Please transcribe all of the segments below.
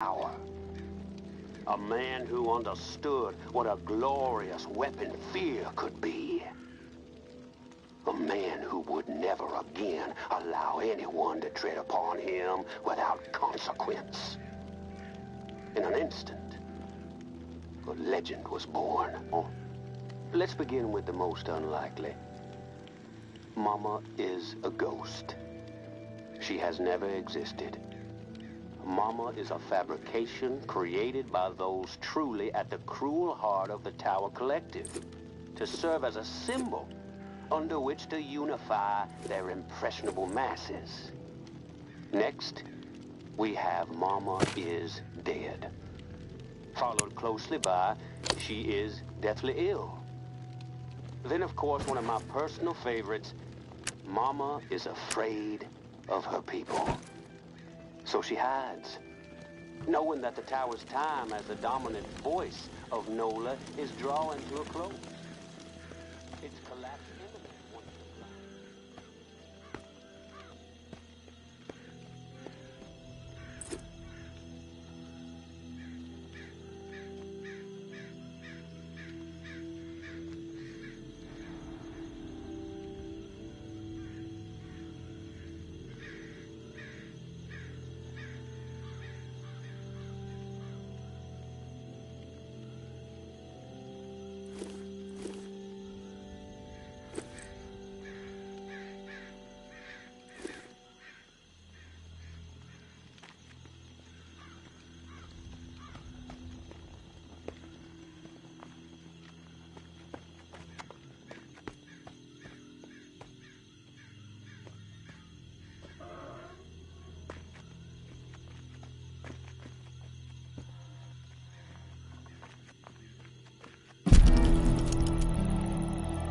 power. A man who understood what a glorious weapon fear could be. A man who would never again allow anyone to tread upon him without consequence. In an instant, a legend was born. Let's begin with the most unlikely. Mama is a ghost. She has never existed. Mama is a fabrication created by those truly at the cruel heart of the Tower Collective to serve as a symbol under which to unify their impressionable masses. Next, we have Mama is dead. Followed closely by She is deathly ill. Then, of course, one of my personal favorites, Mama is afraid of her people. So she hides, knowing that the Tower's time as the dominant voice of NOLA is drawing to a close. Its collapse imminent once the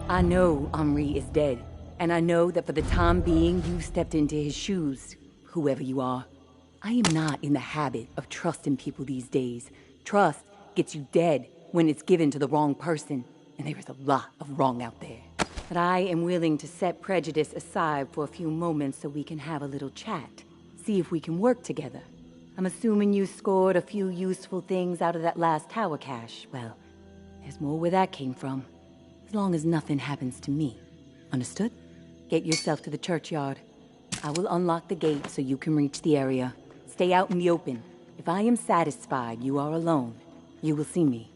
I know Henri is dead, and I know that for the time being you stepped into his shoes, whoever you are. I am not in the habit of trusting people these days. Trust gets you dead when it's given to the wrong person, and there is a lot of wrong out there. But I am willing to set prejudice aside for a few moments so we can have a little chat, see if we can work together. I'm assuming you scored a few useful things out of that last tower cache. Well, there's more where that came from. As long as nothing happens to me. Understood? Get yourself to the churchyard. I will unlock the gate so you can reach the area. Stay out in the open. If I am satisfied you are alone, you will see me.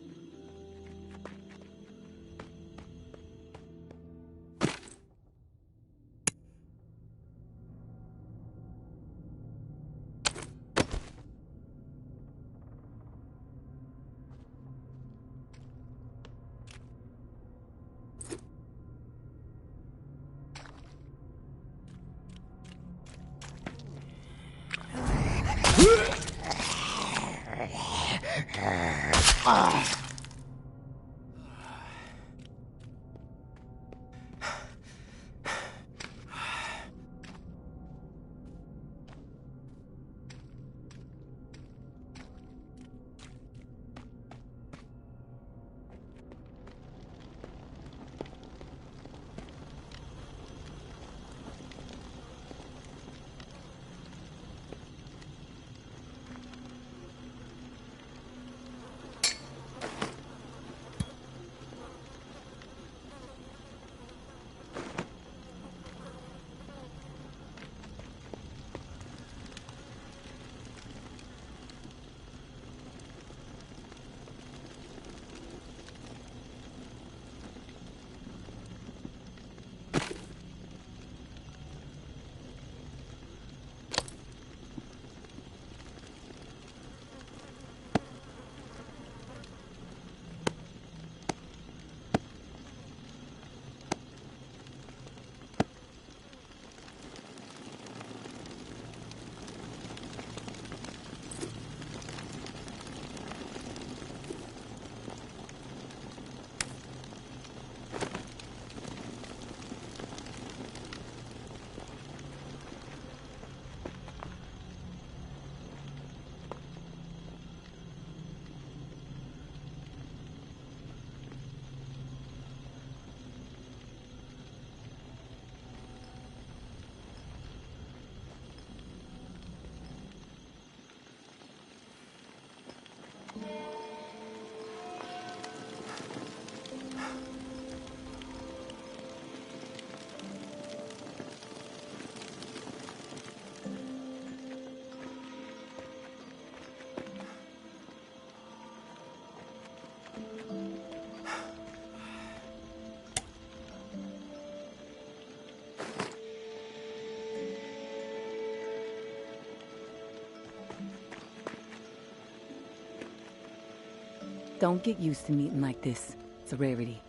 Don't get used to meeting like this. It's a rarity.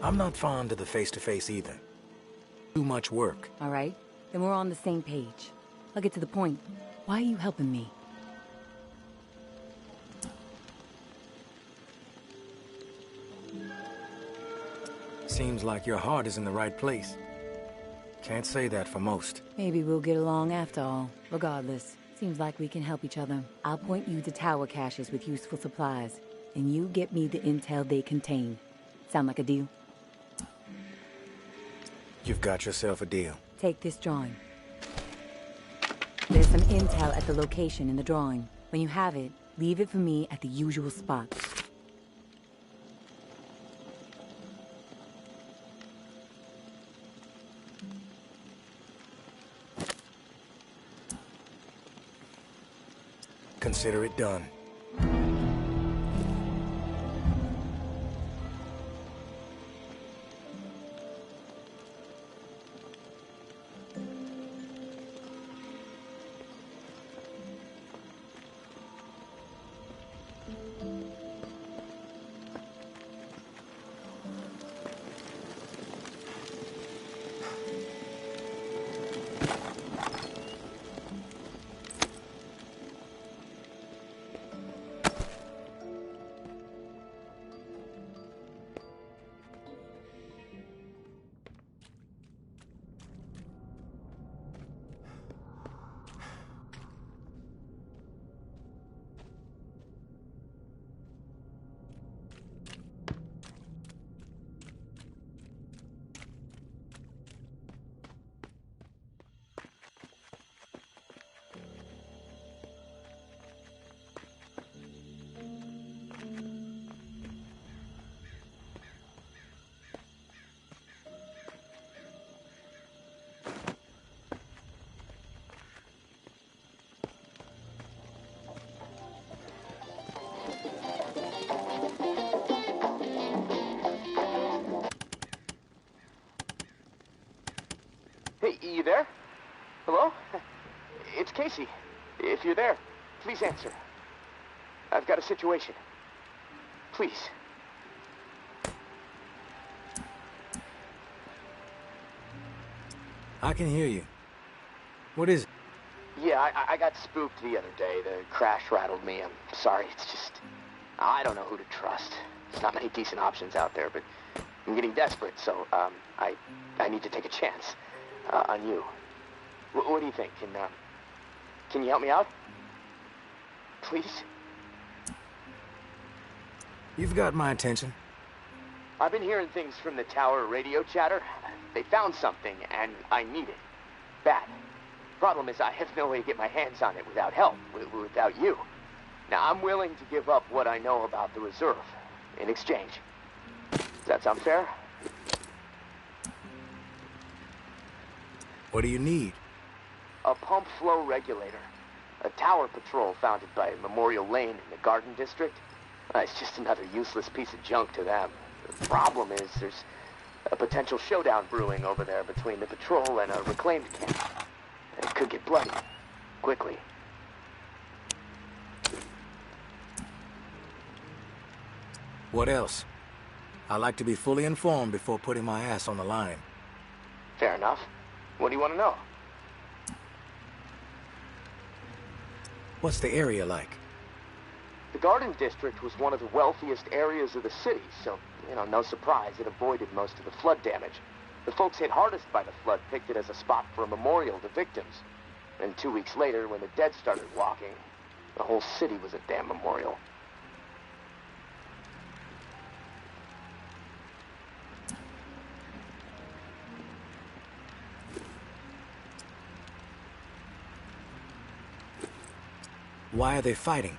I'm not fond of the face-to-face either. Too much work. All right, then we're on the same page. I'll get to the point. Why are you helping me? Seems like your heart is in the right place. Can't say that for most. Maybe we'll get along after all. Regardless, seems like we can help each other. I'll point you to tower caches with useful supplies, and you get me the intel they contain. Sound like a deal? You've got yourself a deal. Take this drawing. There's some intel at the location in the drawing. When you have it, leave it for me at the usual spot. Consider it done. Hey, you there? Hello? It's Casey. If you're there, please answer. I've got a situation. Please. I can hear you. What is it? Yeah, I got spooked the other day. The crash rattled me. I'm sorry. It's just... I don't know who to trust. There's not many decent options out there, but I'm getting desperate, so, I need to take a chance. On you. What do you think? Can you help me out? Please? You've got my attention. I've been hearing things from the tower radio chatter. They found something, and I need it. Bad. Problem is, I have no way to get my hands on it without help, without you. Now, I'm willing to give up what I know about the reserve in exchange. Does that sound fair? What do you need? A pump flow regulator. A tower patrol founded by Memorial Lane in the Garden District. It's just another useless piece of junk to them. The problem is there's a potential showdown brewing over there between the patrol and a reclaimed camp. It could get bloody. Quickly. What else? I like to be fully informed before putting my ass on the line. Fair enough. What do you want to know? What's the area like? The Garden District was one of the wealthiest areas of the city, so, no surprise, it avoided most of the flood damage. The folks hit hardest by the flood picked it as a spot for a memorial to victims. And 2 weeks later, when the dead started walking, the whole city was a damn memorial. Why are they fighting?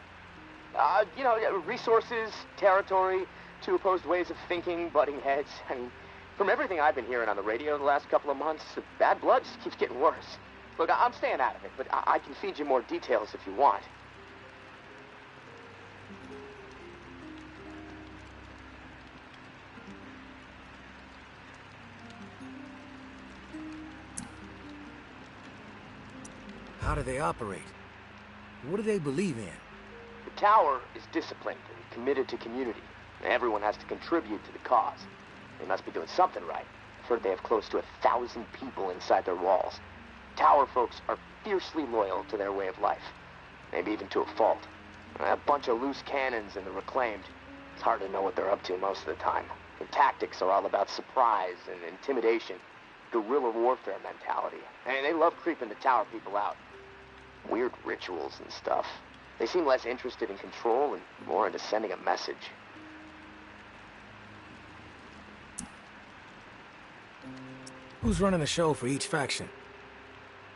Resources, territory, two opposed ways of thinking, butting heads. I mean, from everything I've been hearing on the radio the last couple of months, the bad blood just keeps getting worse. Look, I'm staying out of it, but I can feed you more details if you want. How do they operate? What do they believe in? The tower is disciplined and committed to community. Everyone has to contribute to the cause. They must be doing something right. I've heard they have close to 1,000 people inside their walls. Tower folks are fiercely loyal to their way of life. Maybe even to a fault. A bunch of loose cannons in the Reclaimed. It's hard to know what they're up to most of the time. Their tactics are all about surprise and intimidation. Guerrilla warfare mentality. And they love creeping the tower people out. Weird rituals and stuff. They seem less interested in control and more into sending a message. Who's running the show for each faction?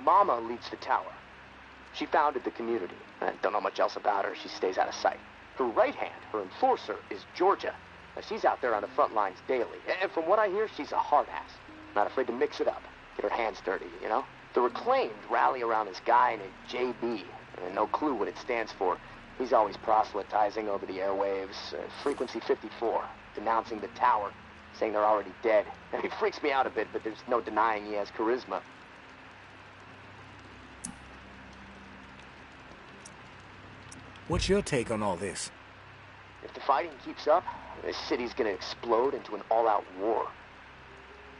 Mama leads the tower. She founded the community. I don't know much else about her. She stays out of sight. Her right hand, her enforcer, is Georgia. Now, she's out there on the front lines daily. And from what I hear, she's a hard ass. Not afraid to mix it up. Get her hands dirty, you know? The Reclaimed rally around this guy named JB. And no clue what it stands for. He's always proselytizing over the airwaves. Frequency 54. Denouncing the tower. Saying they're already dead. And he freaks me out a bit, but there's no denying he has charisma. What's your take on all this? If the fighting keeps up, this city's gonna explode into an all-out war.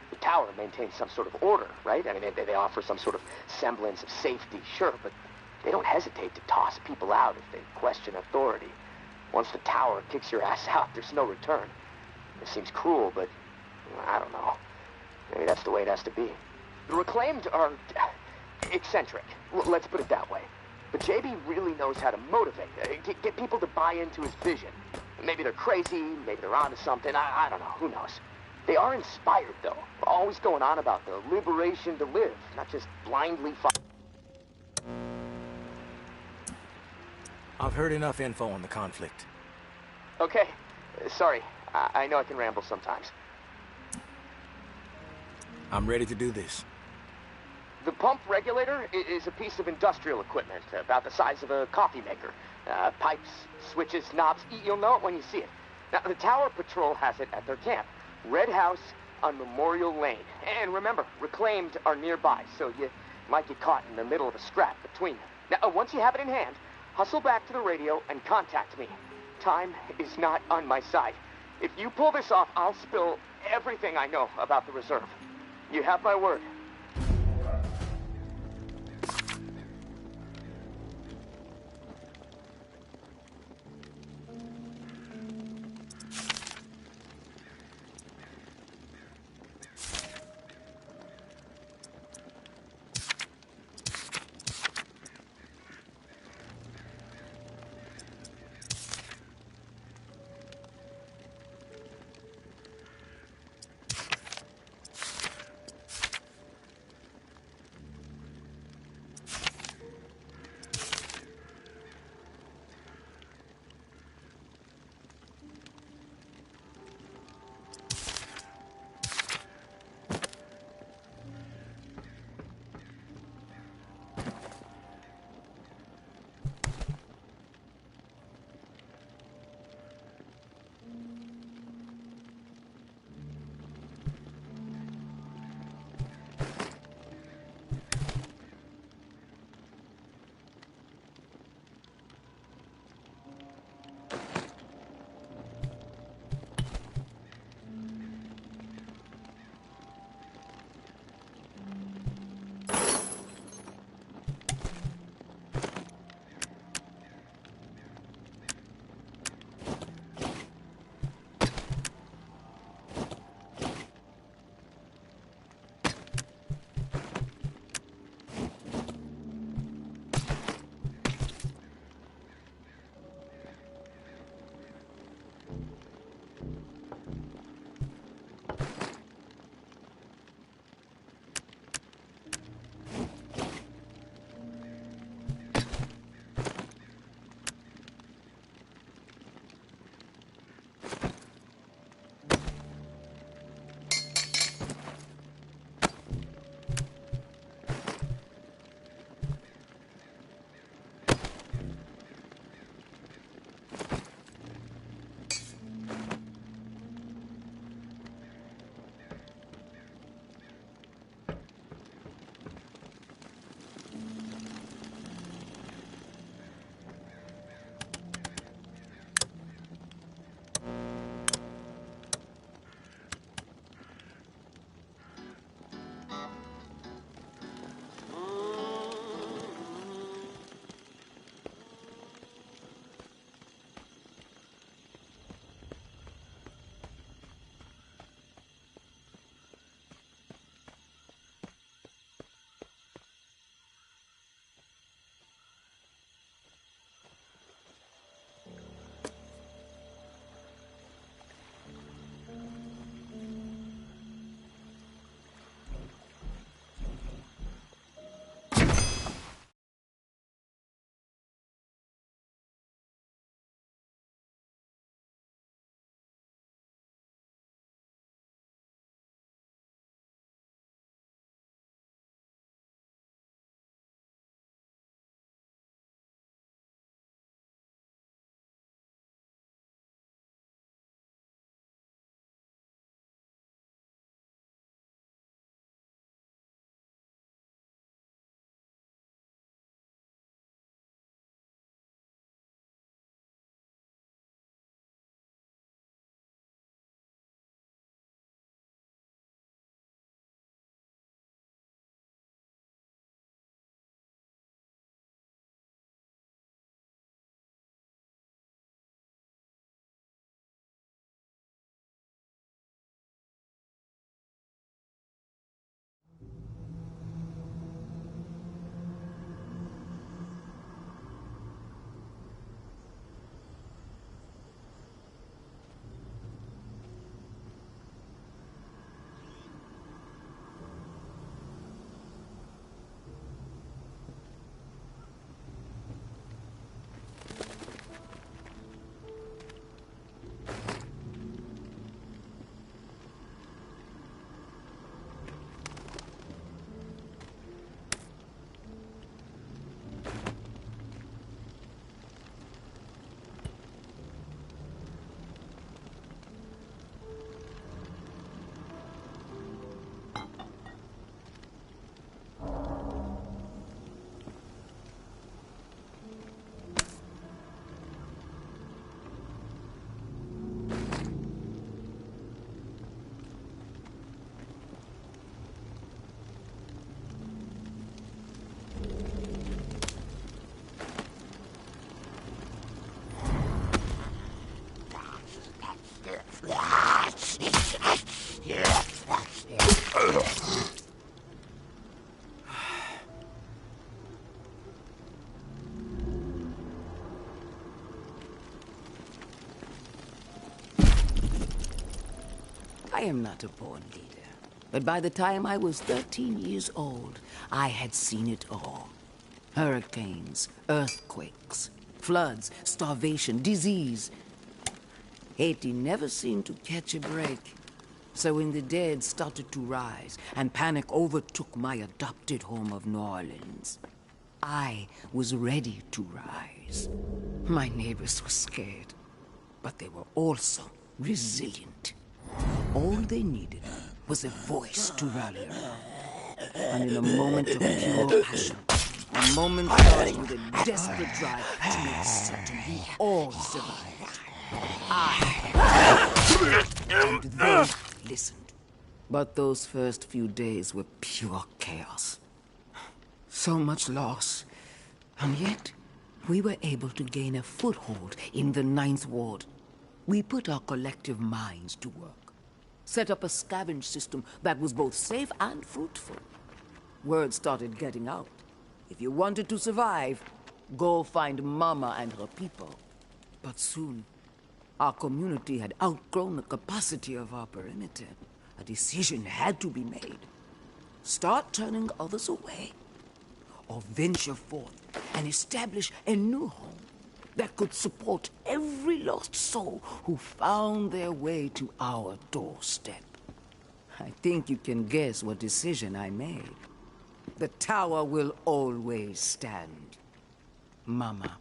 The tower maintains some sort of order, right? I mean, they offer some sort of semblance of safety, sure, but they don't hesitate to toss people out if they question authority. Once the tower kicks your ass out, there's no return. It seems cruel, but I don't know. Maybe that's the way it has to be. The Reclaimed are eccentric. Let's put it that way. But JB really knows how to motivate, get people to buy into his vision. Maybe they're crazy, maybe they're onto something, I don't know, who knows. They are inspired, though. Always going on about the liberation to live, not just blindly I've heard enough info on the conflict. Okay, sorry. I know I can ramble sometimes. I'm ready to do this. The pump regulator is a piece of industrial equipment, about the size of a coffee maker. Pipes, switches, knobs, you'll know it when you see it. Now, the Tower Patrol has it at their camp. Red House on Memorial Lane. And remember, Reclaimed are nearby, so you might get caught in the middle of a scrap between them. Now, once you have it in hand, hustle back to the radio and contact me. Time is not on my side. If you pull this off, I'll spill everything I know about the reserve. You have my word. I am not a born leader. But by the time I was 13 years old, I had seen it all. Hurricanes, earthquakes, floods, starvation, disease. Haiti never seemed to catch a break. So when the dead started to rise and panic overtook my adopted home of New Orleans, I was ready to rise. My neighbors were scared, but they were also resilient. All they needed was a voice to rally around. And in a moment of pure passion, a moment charged with a desperate drive to make certain we all survived, and they listened. But those first few days were pure chaos. So much loss. And yet, we were able to gain a foothold in the Ninth Ward. We put our collective minds to work. Set up a scavenge system that was both safe and fruitful. Word started getting out. If you wanted to survive, go find Mama and her people. But soon, our community had outgrown the capacity of our perimeter. A decision had to be made. Start turning others away, or venture forth and establish a new home that could support every lost soul who found their way to our doorstep. I think you can guess what decision I made. The tower will always stand. Mama.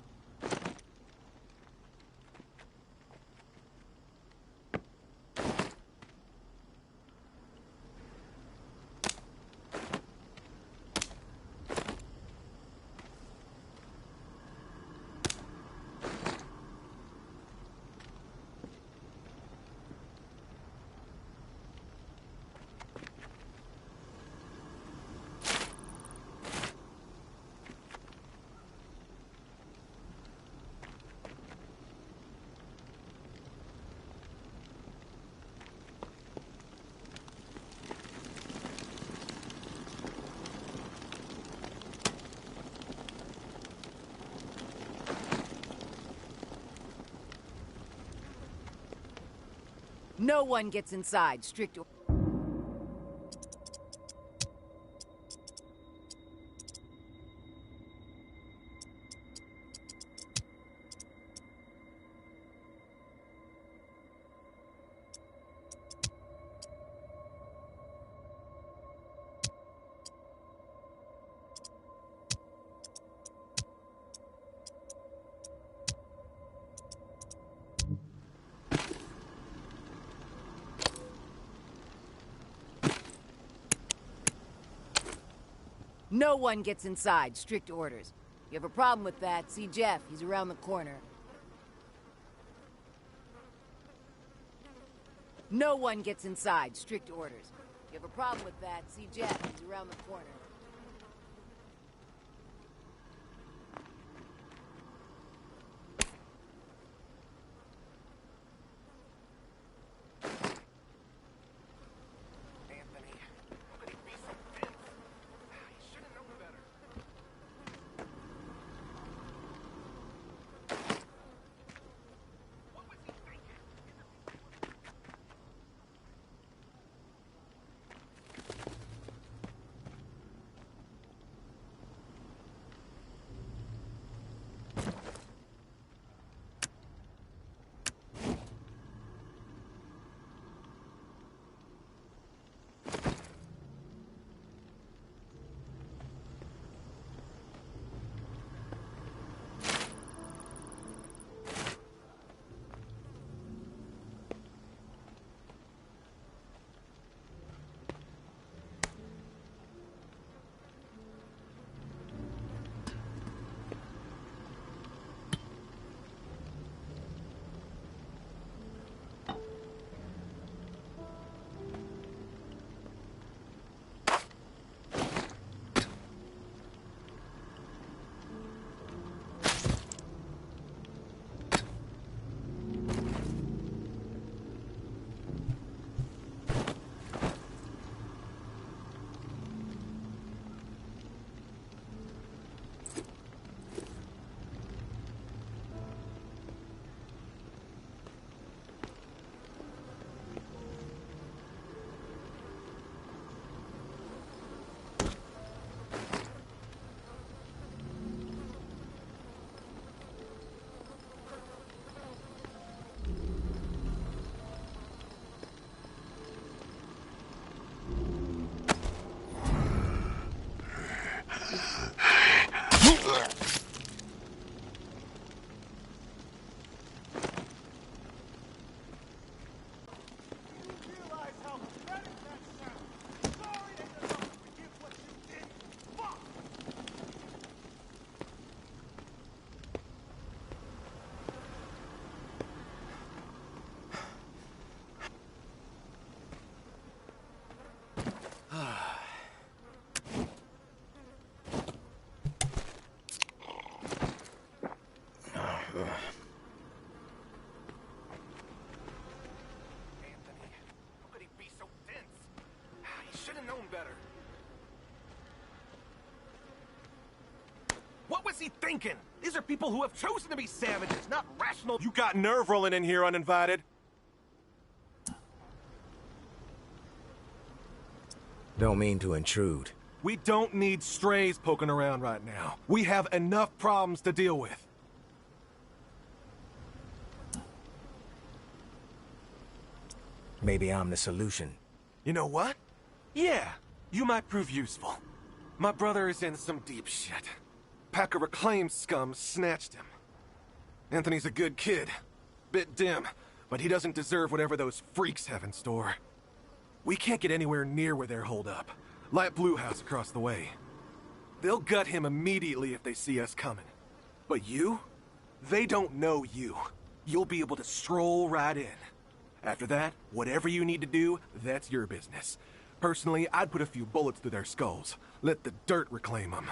No one gets inside. Strict order. No one gets inside. Strict orders. You have a problem with that, see Jeff. He's around the corner. No one gets inside. Strict orders. You have a problem with that, see Jeff. He's around the corner. he thinking? These are people who have chosen to be savages, not rational. You got nerve rolling in here uninvited. Don't mean to intrude. We don't need strays poking around right now. We have enough problems to deal with. Maybe I'm the solution. You know what? Yeah, you might prove useful. My brother is in some deep shit. Pack of reclaimed scum snatched him. Anthony's a good kid. Bit dim, but he doesn't deserve whatever those freaks have in store. We can't get anywhere near where they're holed up. Light Blue House across the way. They'll gut him immediately if they see us coming. But you? They don't know you. You'll be able to stroll right in. After that, whatever you need to do, that's your business. Personally, I'd put a few bullets through their skulls. Let the dirt reclaim them.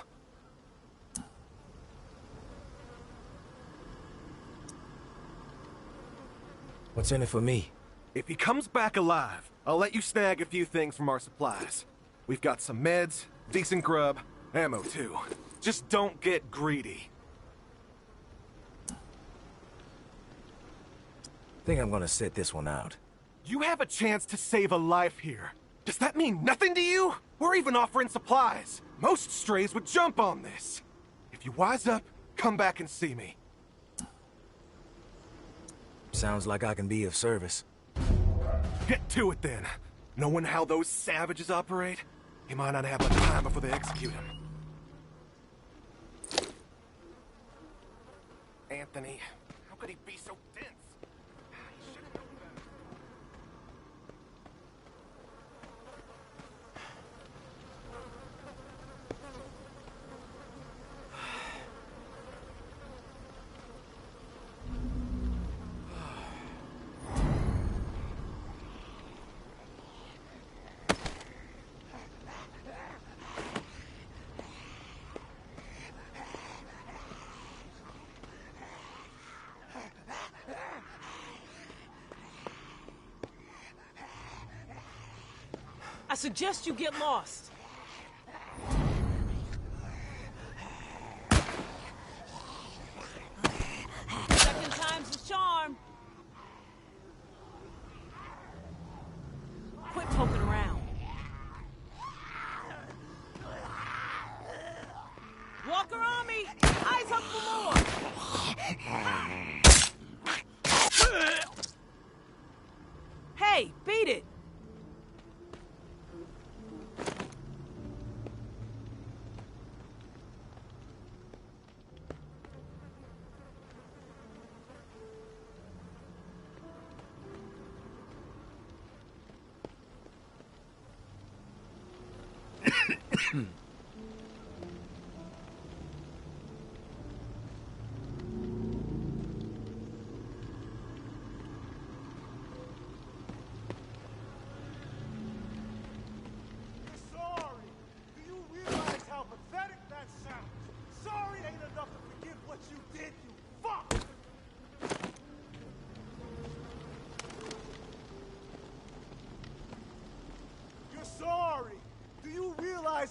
What's in it for me? If he comes back alive, I'll let you snag a few things from our supplies. We've got some meds, decent grub, ammo too. Just don't get greedy. Think I'm gonna sit this one out. You have a chance to save a life here. Does that mean nothing to you? We're even offering supplies. Most strays would jump on this. If you wise up, come back and see me. Sounds like I can be of service. Get to it then. Knowing how those savages operate, he might not have much time before they execute him. Anthony, how could he be so dense? He should've known better. I suggest you get lost. Second time's the charm. Quit poking around. Walker on me! Eyes up for more! Hey, beat it!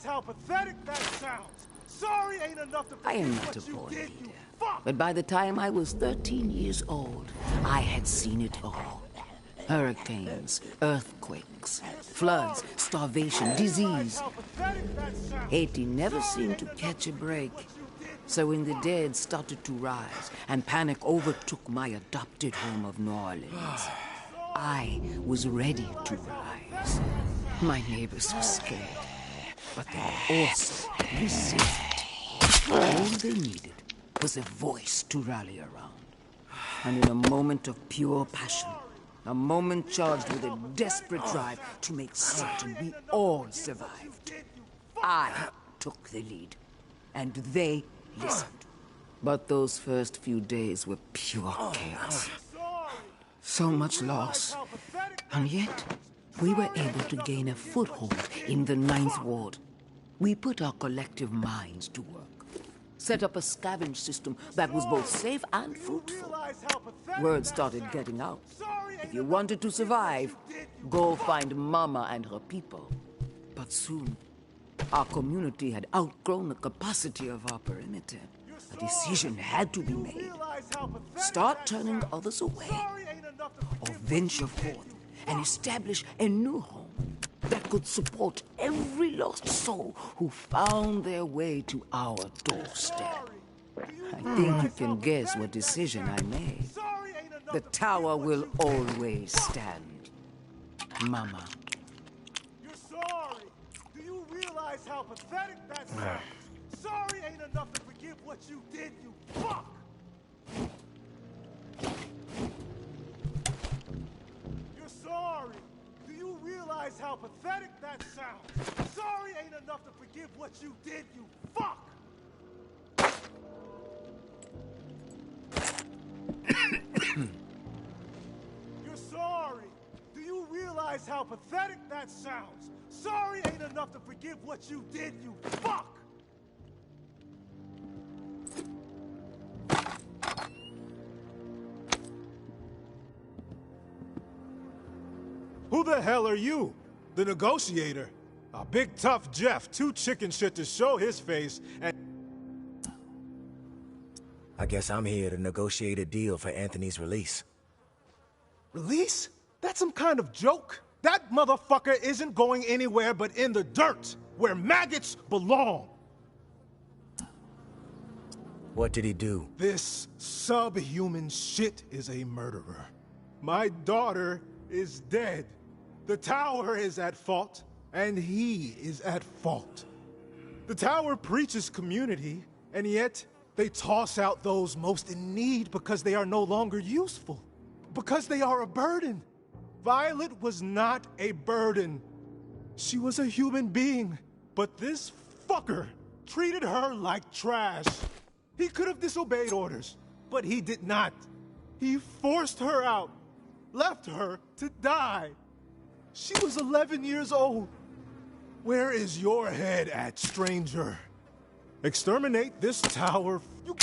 How pathetic that sounds. Sorry ain't enough to I am not a born leader, but by the time I was 13 years old, I had seen it all. Hurricanes, earthquakes, floods, starvation, disease. Haiti never seemed to catch a break. So when the dead started to rise and panic overtook my adopted home of New Orleans, I was ready to rise. My neighbors were scared. But they were also resilient. All they needed was a voice to rally around. And in a moment of pure passion, a moment charged with a desperate drive to make certain we all survived, I took the lead, and they listened. But those first few days were pure chaos. So much loss, and yet we were able to gain a foothold in the 9th Ward. We put our collective minds to work. Set up a scavenge system that was both safe and fruitful. Word started getting out. If you wanted to survive, go find Mama and her people. But soon, our community had outgrown the capacity of our perimeter. a decision had to be made. Start turning others away, or venture forth and establish a new home that could support every lost soul who found their way to our doorstep. I think you can guess what decision I made. The tower will always stand, Mama. You're sorry. Do you realize how pathetic that sounds? Sorry ain't enough to forgive what you did, you fuck! You're sorry. Do you realize how pathetic that sounds? Sorry ain't enough to forgive what you did, you fuck! You're sorry. Do you realize how pathetic that sounds? Sorry ain't enough to forgive what you did, you fuck! Who the hell are you? The negotiator? A big tough Jeff, too chicken shit to show his face, and... I guess I'm here to negotiate a deal for Anthony's release. Release? That's some kind of joke? That motherfucker isn't going anywhere but in the dirt, where maggots belong. What did he do? This subhuman shit is a murderer. My daughter is dead. The tower is at fault, and he is at fault. The tower preaches community, and yet they toss out those most in need because they are no longer useful. Because they are a burden. Violet was not a burden. She was a human being, but this fucker treated her like trash. He could have disobeyed orders, but he did not. He forced her out, left her to die. She was 11 years old. Where is your head at, stranger? Exterminate this tower. You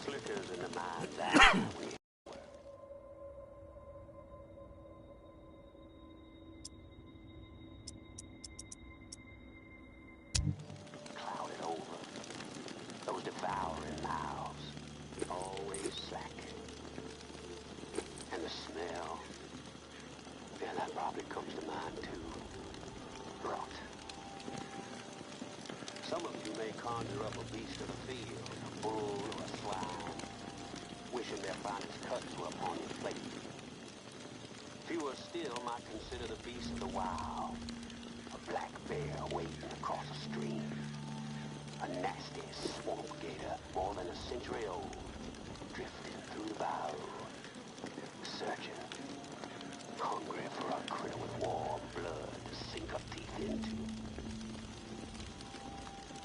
flickers in the mind that clouded over. Those devouring mouths, always slack. And the smell, yeah, that probably comes to mind too. Rot. Some of you may conjure up a beast of the field, a bull or a swine, wishing their finest cuts were upon your plate. Fewer still might consider the beast of the wild, a black bear wading across a stream, a nasty swamp gator more than a century old, drifting through the bayou, searching, hungry for a critter with warm blood to sink her teeth into.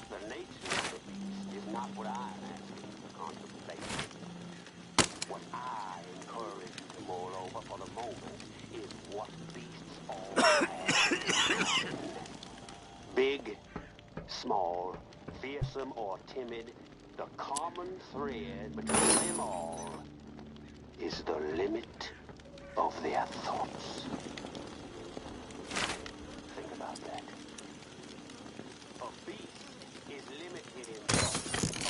The nature of the beast is not what I am asking for contemplation. What I encourage you to mull over for the moment is what beasts all have. Big, small, fearsome or timid, the common thread between them all is the limit of their thoughts. Think about that. A beast is limited in thought.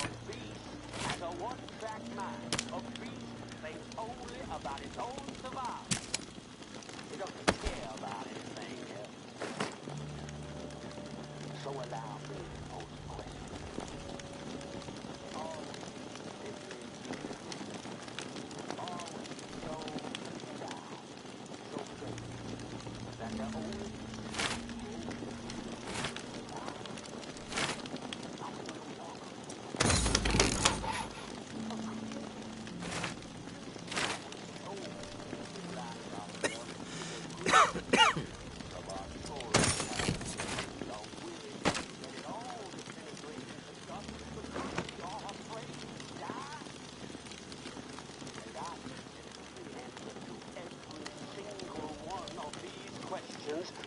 A beast has a one-track mind. A beast thinks only about its own survival. It doesn't care about anything else. So allow me to pose a question. Are we simply always so down, so crazy, that they're only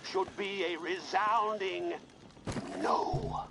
should be a resounding no.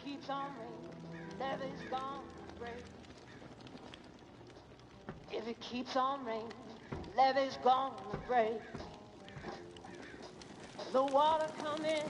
Keeps on raining, levee's gonna break. If it keeps on raining, levee's gonna break. The water come in,